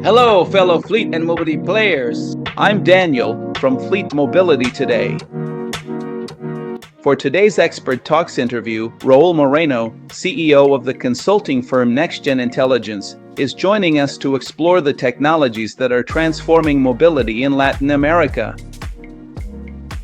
Hello, fellow Fleet and Mobility players. I'm Daniel from Fleet Mobility Today. For today's Expert Talks interview, Raul Moreno, CEO of the consulting firm NextGen Intelligence, is joining us to explore the technologies that are transforming mobility in Latin America.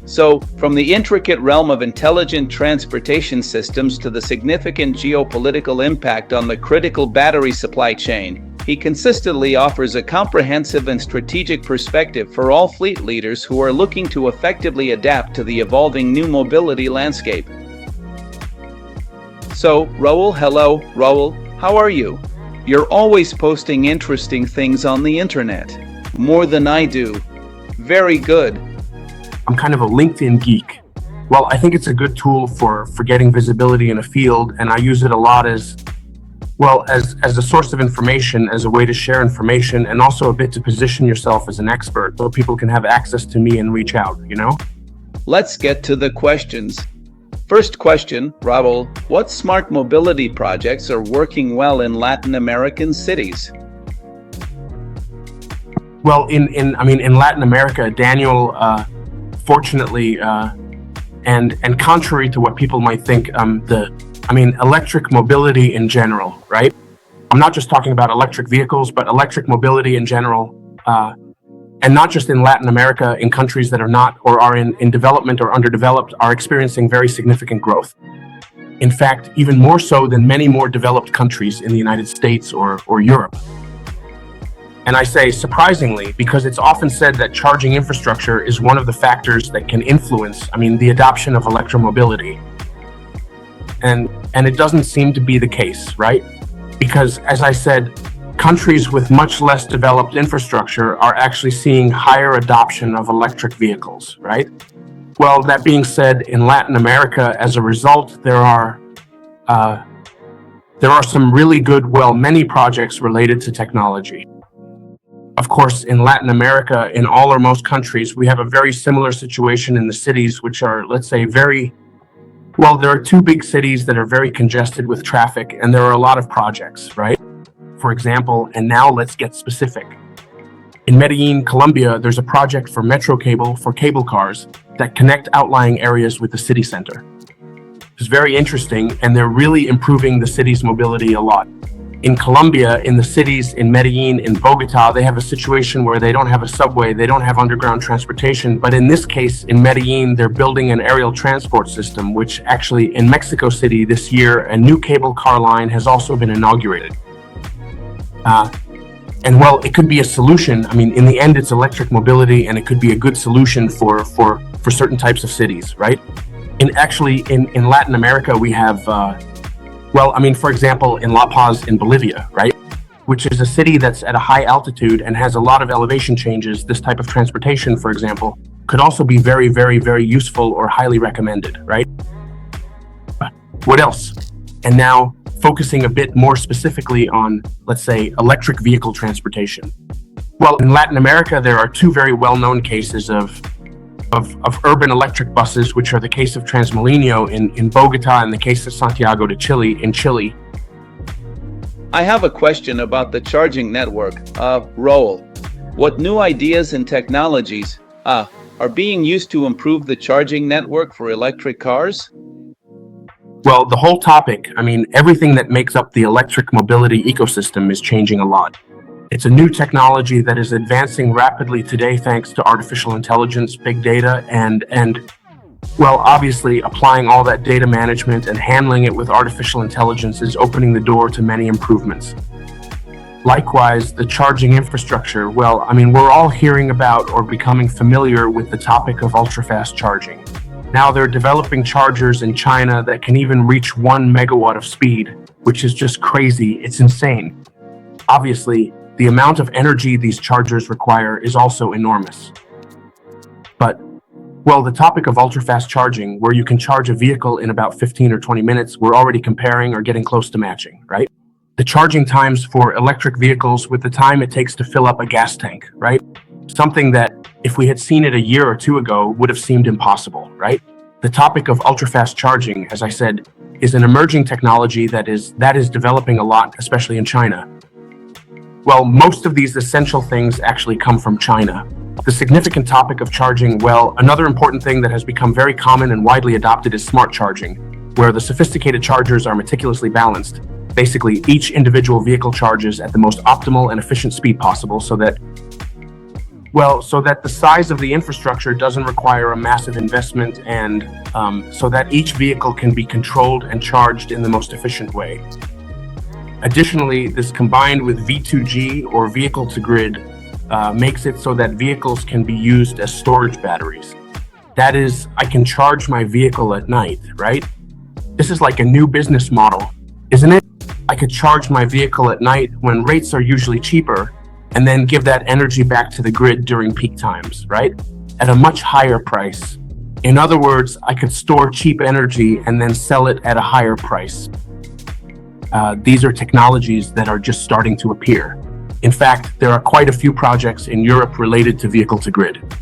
So, from the intricate realm of intelligent transportation systems to the significant geopolitical impact on the critical battery supply chain, he consistently offers a comprehensive and strategic perspective for all fleet leaders who are looking to effectively adapt to the evolving new mobility landscape. So, Roel, hello. Roel, how are you? You're always posting interesting things on the internet. More than I do. Very good. I'm kind of a LinkedIn geek. Well, I think it's a good tool for getting visibility in a field, and I use it a lot as a source of information, as a way to share information, and also a bit to position yourself as an expert so people can have access to me and reach out, you know? Let's get to the questions. First question, Raul, what smart mobility projects are working well in Latin American cities? Well, in Latin America, Daniel, fortunately, and contrary to what people might think, electric mobility in general, right? I'm not just talking about electric vehicles, but electric mobility in general, and not just in Latin America, in countries that are not or are in development or underdeveloped, are experiencing very significant growth. In fact, even more so than many more developed countries in the United States or Europe. And I say surprisingly, because it's often said that charging infrastructure is one of the factors that can influence, the adoption of electromobility. And it doesn't seem to be the case, right? Because, as I said, countries with much less developed infrastructure are actually seeing higher adoption of electric vehicles, right? Well, that being said, in Latin America, as a result, there are some really good, many projects related to technology. Of course, in Latin America, in all or most countries, we have a very similar situation in the cities, which are, let's say, there are two big cities that are very congested with traffic, and there are a lot of projects, right? For example, and now let's get specific. In Medellín, Colombia, there's a project for Metrocable for cable cars that connect outlying areas with the city center. It's very interesting, and they're really improving the city's mobility a lot. In Colombia, in the cities, in Medellín, in Bogotá, they have a situation where they don't have a subway, they don't have underground transportation, but in this case, in Medellín, they're building an aerial transport system, which actually, in Mexico City this year, a new cable car line has also been inaugurated. It could be a solution. In the end, it's electric mobility, and it could be a good solution for certain types of cities, right? In Latin America, we have, for example, in La Paz in Bolivia, right? Which is a city that's at a high altitude and has a lot of elevation changes. This type of transportation, for example, could also be very, very, very useful or highly recommended, right? What else? And now, focusing a bit more specifically on, let's say, electric vehicle transportation. Well, in Latin America, there are two very well-known cases of urban electric buses, which are the case of TransMilenio in Bogotá and the case of Santiago de Chile in Chile. I have a question about the charging network. Roel, what new ideas and technologies are being used to improve the charging network for electric cars? Well, the whole topic, everything that makes up the electric mobility ecosystem is changing a lot. It's a new technology that is advancing rapidly today thanks to artificial intelligence, big data, and obviously applying all that data management and handling it with artificial intelligence is opening the door to many improvements. Likewise, the charging infrastructure, we're all hearing about or becoming familiar with the topic of ultra-fast charging. Now they're developing chargers in China that can even reach 1 megawatt of speed, which is just crazy. It's insane. Obviously, the amount of energy these chargers require is also enormous. But, well, the topic of ultra-fast charging, where you can charge a vehicle in about 15 or 20 minutes, we're already comparing or getting close to matching, right? The charging times for electric vehicles with the time it takes to fill up a gas tank, right? Something that, if we had seen it a year or two ago, would have seemed impossible, right? The topic of ultra-fast charging, as I said, is an emerging technology that is developing a lot, especially in China. Well, most of these essential things actually come from China. The significant topic of charging, well, another important thing that has become very common and widely adopted is smart charging, where the sophisticated chargers are meticulously balanced. Basically, each individual vehicle charges at the most optimal and efficient speed possible so that the size of the infrastructure doesn't require a massive investment and so that each vehicle can be controlled and charged in the most efficient way. Additionally, this combined with V2G or vehicle-to-grid makes it so that vehicles can be used as storage batteries. That is, I can charge my vehicle at night, right? This is like a new business model, isn't it? I could charge my vehicle at night when rates are usually cheaper and then give that energy back to the grid during peak times, right? At a much higher price. In other words, I could store cheap energy and then sell it at a higher price. These are technologies that are just starting to appear. In fact, there are quite a few projects in Europe related to vehicle-to-grid.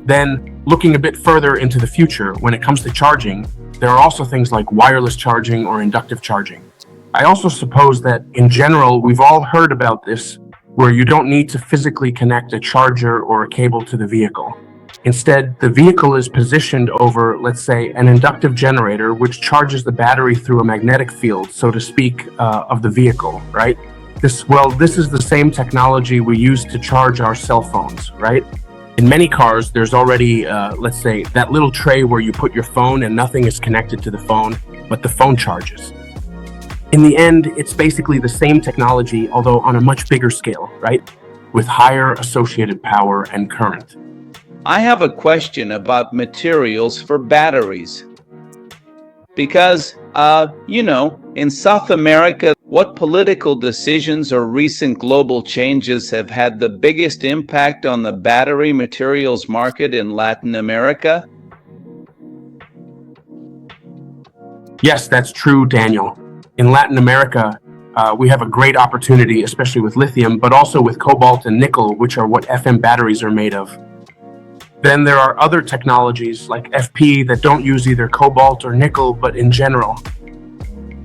Then, looking a bit further into the future, when it comes to charging, there are also things like wireless charging or inductive charging. I also suppose that, in general, we've all heard about this, where you don't need to physically connect a charger or a cable to the vehicle. Instead, the vehicle is positioned over, let's say, an inductive generator, which charges the battery through a magnetic field, so to speak, of the vehicle, right? This is the same technology we use to charge our cell phones, right? In many cars, there's already, let's say, that little tray where you put your phone and nothing is connected to the phone, but the phone charges. In the end, it's basically the same technology, although on a much bigger scale, right? With higher associated power and current. I have a question about materials for batteries. Because, in South America, what political decisions or recent global changes have had the biggest impact on the battery materials market in Latin America? Yes, that's true, Daniel. In Latin America, we have a great opportunity, especially with lithium, but also with cobalt and nickel, which are what FM batteries are made of. Then there are other technologies like FP that don't use either cobalt or nickel, but in general.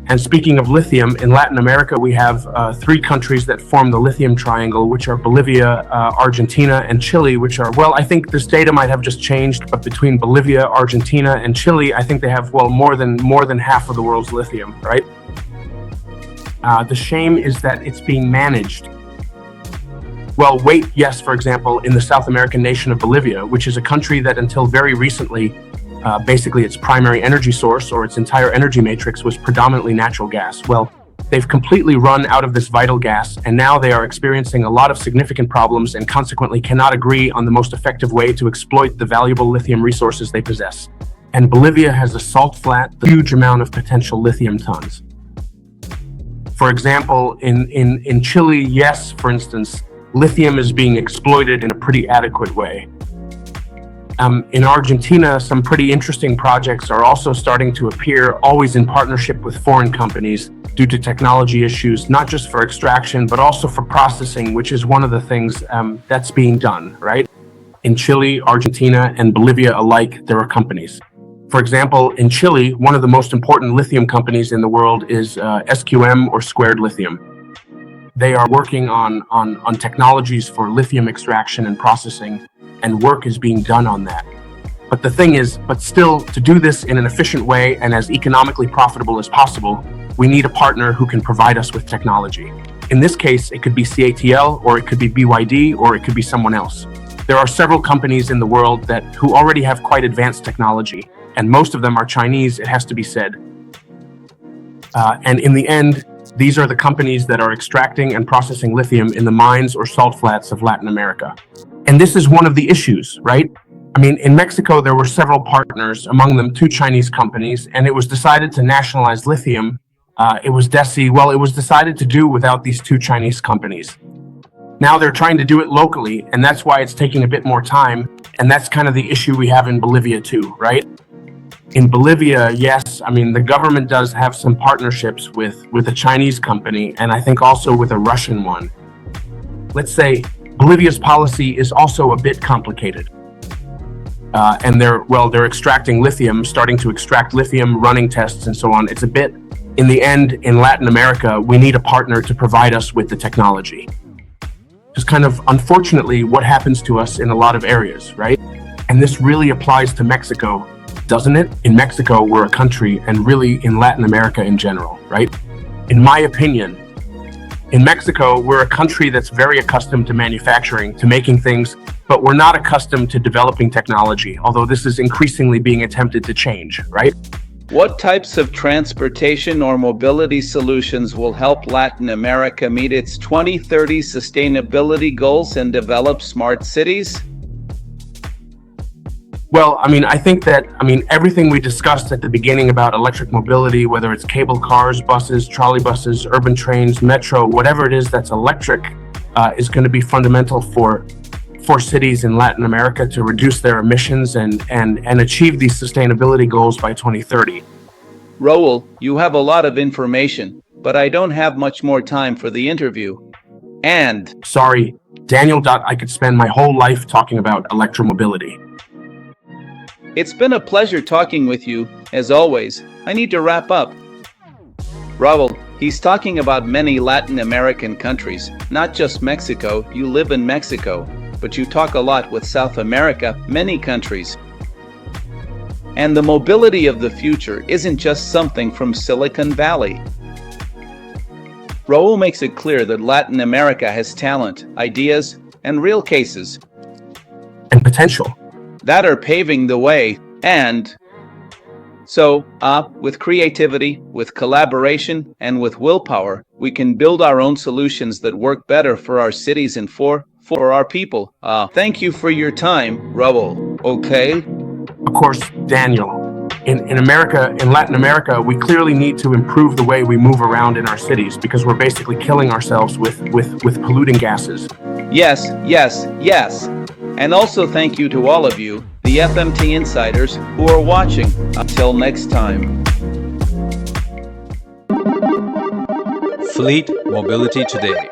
And speaking of lithium, in Latin America, we have 3 countries that form the Lithium Triangle, which are Bolivia, Argentina, and Chile, which are, well, I think this data might have just changed, but between Bolivia, Argentina, and Chile, I think they have, well, more than half of the world's lithium, right? The shame is that it's being managed. Well, wait, yes, for example, in the South American nation of Bolivia, which is a country that until very recently, basically its primary energy source or its entire energy matrix was predominantly natural gas. Well, they've completely run out of this vital gas, and now they are experiencing a lot of significant problems and consequently cannot agree on the most effective way to exploit the valuable lithium resources they possess. And Bolivia has a salt flat, the huge amount of potential lithium tons. For example, in Chile, yes, for instance, lithium is being exploited in a pretty adequate way. In Argentina, some pretty interesting projects are also starting to appear, always in partnership with foreign companies due to technology issues, not just for extraction, but also for processing, which is one of the things that's being done, right? In Chile, Argentina, and Bolivia alike, there are companies. For example, in Chile, one of the most important lithium companies in the world is SQM or Squared Lithium. They are working on technologies for lithium extraction and processing, and work is being done on that. But the thing is, still, to do this in an efficient way and as economically profitable as possible, we need a partner who can provide us with technology. In this case, it could be CATL, or it could be BYD, or it could be someone else. There are several companies in the world who already have quite advanced technology, and most of them are Chinese, it has to be said. And in the end, these are the companies that are extracting and processing lithium in the mines or salt flats of Latin America. And this is one of the issues, right? I mean, in Mexico, there were several partners, among them two Chinese companies, and it was decided to nationalize lithium. It was decided to do without these two Chinese companies. Now they're trying to do it locally, and that's why it's taking a bit more time. And that's kind of the issue we have in Bolivia too, right? In Bolivia, yes, I mean, the government does have some partnerships with a Chinese company, and I think also with a Russian one. Let's say Bolivia's policy is also a bit complicated. And they're extracting lithium, starting to extract lithium, running tests and so on. It's a bit, in the end, in Latin America, we need a partner to provide us with the technology. Just kind of, unfortunately, what happens to us in a lot of areas, right? And this really applies to Mexico, doesn't it? In Mexico, we're a country, and really in Latin America in general, right? In my opinion, in Mexico, we're a country that's very accustomed to manufacturing, to making things, but we're not accustomed to developing technology, although this is increasingly being attempted to change, right? What types of transportation or mobility solutions will help Latin America meet its 2030 sustainability goals and develop smart cities? Well, I mean, I think that, everything we discussed at the beginning about electric mobility, whether it's cable cars, buses, trolley buses, urban trains, metro, whatever it is that's electric, is going to be fundamental for cities in Latin America to reduce their emissions and achieve these sustainability goals by 2030. Roel, you have a lot of information, but I don't have much more time for the interview. And sorry, Daniel, I could spend my whole life talking about electromobility. It's been a pleasure talking with you, as always. I need to wrap up. Raul, he's talking about many Latin American countries, not just Mexico. You live in Mexico, but you talk a lot with South America, many countries. And the mobility of the future isn't just something from Silicon Valley. Raul makes it clear that Latin America has talent, ideas, and real cases. And potential. That are paving the way, and so, with creativity, with collaboration, and with willpower, we can build our own solutions that work better for our cities and for our people. Thank you for your time, Raul. Okay? Of course, Daniel. In America, in Latin America, we clearly need to improve the way we move around in our cities because we're basically killing ourselves with polluting gases. Yes. And also thank you to all of you, the FMT insiders, who are watching. Until next time. Fleet Mobility Today.